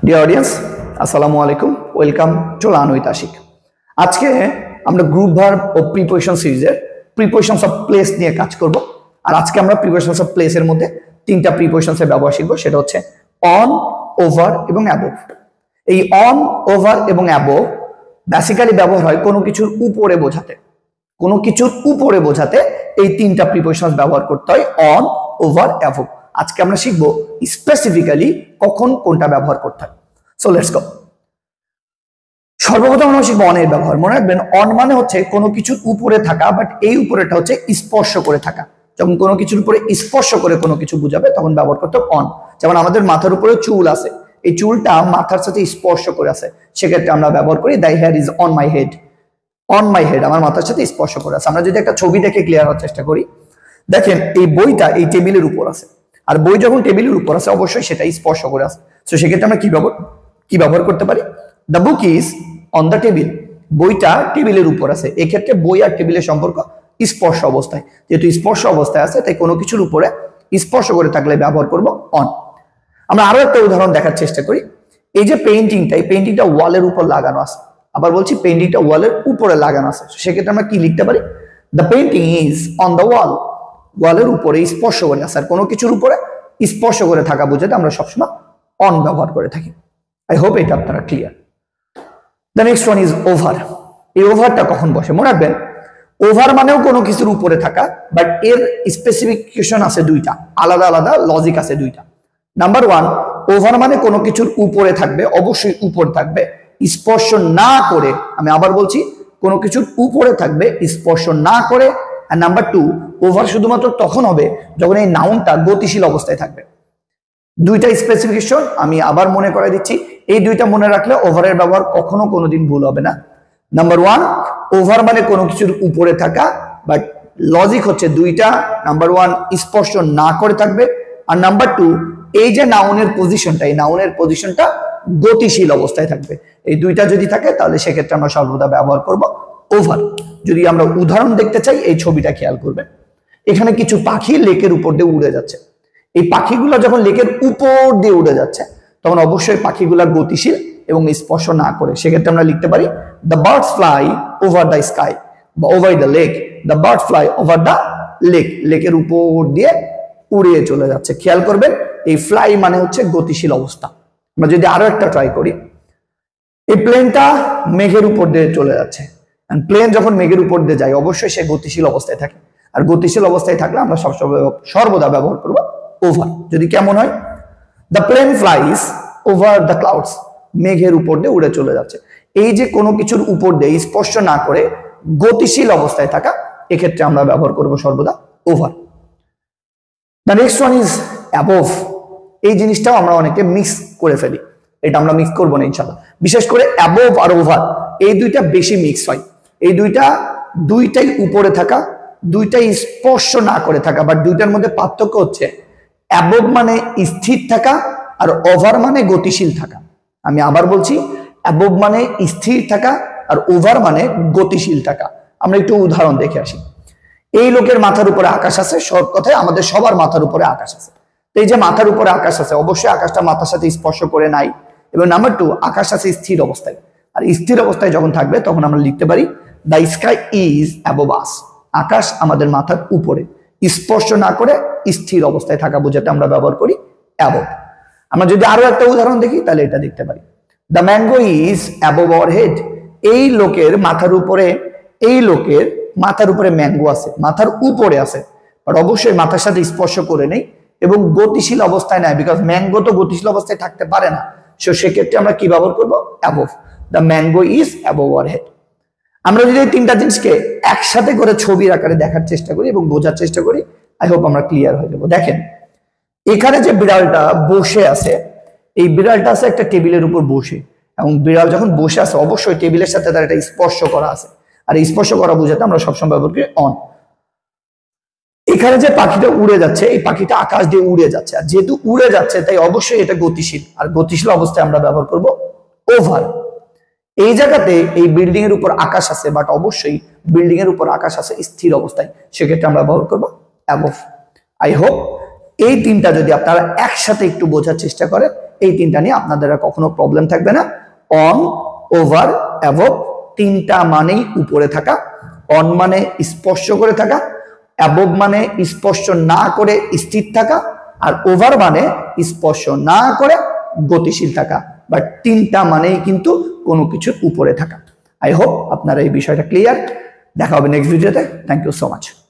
Deer audience, আসসালামু আলাইকুম। Welcome to learn with Ashiq. আজকে আমরা গ্রুপ ভার্ব ও প্রিপোজিশন সিরিজের প্রিপোজিশনস অফ প্লেস নিয়ে কাজ করব। আর আজকে আমরা প্রিপোজিশনস অফ প্লেসের মধ্যে তিনটা প্রিপোজিশনসের ব্যবহার শিখব। সেটা হচ্ছে অন, ওভার এবং অ্যাবোভ। এই অন, ওভার এবং অ্যাবোভ বেসিক্যালি ব্যবহার হয় কোনো কিছুর উপরে বোঝাতে। কোনো কিছুর উপরে বোঝাতে এই তিনটা প্রিপোজিশনস ব্যবহার করতে হয়, অন, ওভার, অ্যাবোভ। আজকে আমরা শিখব স্পেসিফিক্যালি কখন কোনটা ব্যবহার করতে হয়। So let's go. সর্বপ্রথম আমরা শিখবো অনের ব্যবহার। মনে রাখবেন, অন মানে হচ্ছে কোনো কিছুর উপরে থাকা, বাট এই উপরেটা হচ্ছে স্পর্শ করে থাকা। যখন কোনো কিছুর উপরে স্পর্শ করে কোনো কিছু বুঝাবে তখন ব্যবহার করতে অন। যেমন আমাদের মাথার উপরে চুল আছে, এই চুলটা মাথার সাথে স্পর্শ করে আছে, সেক্ষেত্রে আমরা ব্যবহার করি the hair is on my head. On my head, আমার মাথার সাথে স্পর্শ করে আছে। আমরা যদি একটা ছবি দেখে ক্লিয়ার হওয়ার চেষ্টা করি, দেখেন এই বইটা এই টেবিলের উপর আছে, আর বই যখন টেবিলের উপর আছে অবশ্যই সেটা স্পর্শ করে আছে। তো সেক্ষেত্রে আমরা কি ব্যবহার করতে পারি? The book is on the table. বইটা টেবিলের উপর আছে, এক্ষেত্রে বই আর টেবিলের সম্পর্ক স্পর্শ অবস্থায়। যেহেতু স্পর্শ অবস্থায় আছে, তাই কোনো কিছুর উপরে স্পর্শ করে থাকলে ব্যবহার করব অন। আমরা আরো একটা উদাহরণ দেখার চেষ্টা করি। এই যে পেইন্টিংটা, এই পেইন্টিংটা ওয়ালের উপর লাগানো আছে। আবার বলছি, পেইন্টিংটা ওয়ালের উপরে লাগানো আছে, সেক্ষেত্রে আমরা কি লিখতে পারি? The painting is on the wall. ওয়ালের উপরে স্পর্শ করে আছে, আর কোনো কিছুর উপরে স্পর্শ করে থাকা বোঝাতে আমরা সবসময় অন ব্যবহার করে থাকি। আই হোপ এটা আপনারা clear. The next one is over. এই ওভারটা কখন বসে? মনে রাখবেন, ওভার মানেও কোনো কিছুর উপরে থাকা, বাট এর স্পেসিফিকেশন আছে দুইটা, আলাদা আলাদা লজিক আছে দুইটা। নাম্বার ওয়ান, ওভার মানে কোনো কিছুর উপরে থাকবে, অবশ্যই উপর থাকবে, স্পর্শ না করে। আমি আবার বলছি, কোনো কিছুর উপরে থাকবে, স্পর্শ না করে। আর নাম্বার টু, ওভার শুধুমাত্র তখন হবে যখন এই নাউনটা গতিশীল অবস্থায় থাকবে। দুইটা স্পেসিফিকেশন আমি আবার মনে করে দিচ্ছি, এই দুইটা মনে রাখলে ওভারের ব্যবহার কখনো কোনোদিন ভুল হবে না। নাম্বার ওয়ান, ওভার মানে কোনো কিছুর উপরে থাকা, বাট লজিক হচ্ছে দুইটা। নাম্বার ওয়ান, স্পর্শ না করে থাকবে, আর নাম্বার টু, এই যে নাউনের পজিশনটা, এই নাউনের পজিশনটা গতিশীল অবস্থায় থাকবে। এই দুইটা যদি থাকে তাহলে সেক্ষেত্রে আমরা সর্বদা ব্যবহার করব ওভার। যদি আমরা উদাহরণ দেখতে চাই, এই ছবিটা খেয়াল করবেন। এখানে কিছু পাখি লেকের উপর দিয়ে উড়ে যাচ্ছে। এই পাখিগুলো যখন লেকের উপর দিয়ে উড়ে যাচ্ছে, তখন অবশ্যই পাখিগুলা গতিশীল এবং স্পর্শ না করে। সেক্ষেত্রে আমরা লিখতে পারি the birds fly over the sky বা over the lake. The bird fly over the lake, লেকের উপর দিয়ে উড়িয়ে চলে যাচ্ছে। খেয়াল করবেন, এই ফ্লাই মানে হচ্ছে গতিশীল অবস্থা। আমরা যদি আরো একটা ট্রাই করি, এই প্লেনটা মেঘের উপর দিয়ে চলে যাচ্ছে। প্লেন যখন মেঘের উপর দিয়ে যায়, অবশ্যই সে গতিশীল অবস্থায় থাকে, আর গতিশীল অবস্থায় থাকলে আমরা সর্বদা ব্যবহার করব ওভার। যদি কেমন হয়? The plane flies over the clouds. মেঘের উপর দিয়ে উড়ে চলে যাচ্ছে। এই যে কোনো কিছুর উপর দিয়ে স্পর্শ না করে গতিশীল অবস্থায় থাকা, এক্ষেত্রে আমরা ব্যবহার করব সর্বদা over. The next one is above. এই জিনিসটাও আমরা অনেকে মিক্স করে ফেলি, এটা আমরা মিক্স করবো না ইনশাল্লাহ। বিশেষ করে অ্যাবোভ আর ওভার, এই দুইটা বেশি মিক্স হয়। এই দুইটাই উপরে থাকা, দুইটাই স্পর্শ না করে থাকা, বাট দুইটার মধ্যে পার্থক্য হচ্ছে অ্যাবোভ মানে স্থির থাকা, আর ওভার মানে গতিশীল থাকা। আমি আবার বলছি, অ্যাবোভ মানে স্থির থাকা, আর ওভার মানে গতিশীল থাকা। আমরা একটু উদাহরণ দেখে আসি। এই লোকের মাথার উপরে আকাশ আছে, সব কথায় আমাদের সবার মাথার উপরে আকাশ আছে। এই যে মাথার উপরে আকাশ আছে, অবশ্যই আকাশটা মাথার সাথে স্পর্শ করে নাই। এবং নাম্বার টু, আকাশ আছে স্থির অবস্থায়, আর স্থির অবস্থায় যখন থাকবে তখন আমরা লিখতে পারি দ্য স্কাই ইজ অ্যাবোভ আস। আকাশ আমাদের মাথার উপরে, স্পর্শ না করে স্থির অবস্থায় থাকা বোঝাতে আমরা ব্যবহার করি অ্যাবোভ। আমরা যদি আরো একটা উদাহরণ দেখি, তাহলে এটা দেখতে পারি the mango is above our head. এই লোকের মাথার উপরে ম্যাঙ্গো আছে, মাথার উপরে আছে, বাট অবশ্যই মাথার সাথে স্পর্শ করে নেই এবং গতিশীল অবস্থায় নাই, বিকজ ম্যাঙ্গো তো গতিশীল অবস্থায় থাকতে পারে না। সেক্ষেত্রে আমরা কি ব্যবহার করবো? Above. The mango is above our head. আমরা যদি এই তিনটা জিনিসকে একসাথে করে ছবির আকারে দেখার চেষ্টা করি এবং বোঝার চেষ্টা করি, আই হোপ আমরা ক্লিয়ার হয়ে যাবো। দেখেন, এখানে যে বিড়ালটা বসে আছে, এই বিড়ালটা আছে একটা টেবিলের উপর বসে, এবং বিড়াল যখন বসে আছে অবশ্যই টেবিলের সাথে তার একটা স্পর্শ করা আছে, আর স্পর্শ করা বোঝাতে আমরা সবসময় ব্যবহার করি অন। এখানে যে পাখিটা উড়ে যাচ্ছে, এই পাখিটা আকাশ দিয়ে উড়ে যাচ্ছে, আর যেহেতু উড়ে যাচ্ছে তাই অবশ্যই এটা গতিশীল, আর গতিশীল অবস্থায় আমরা ব্যবহার করব ওভার। এই জায়গাতে এই বিল্ডিং এর উপর আকাশ আছে, বাট অবশ্যই বিল্ডিং এর উপর আকাশ আছে স্থির অবস্থায়, সেক্ষেত্রে আমরা ব্যবহার করব অ্যাবোভ। আই হোপ এই তিনটা যদি আপনারা একসাথে একটু বোঝার চেষ্টা করেন, এই তিনটা নিয়ে আপনাদের আর কখনো প্রবলেম থাকবে না। অন, ওভার, অ্যাবভ তিনটা মানেই উপরে থাকা। অন মানে স্পর্শ করে থাকা, অ্যাবভ মানে স্পর্শ না করে স্থির থাকা, আর ওভার মানে স্পর্শ না করে গতিশীল থাকা। বাট তিনটা মানেই কিন্তু কোনো কিছুর উপরে থাকা। আই হোপ আপনারা এই বিষয়টা ক্লিয়ার। দেখা হবে নেক্সট ভিডিওতে। Thank you so much.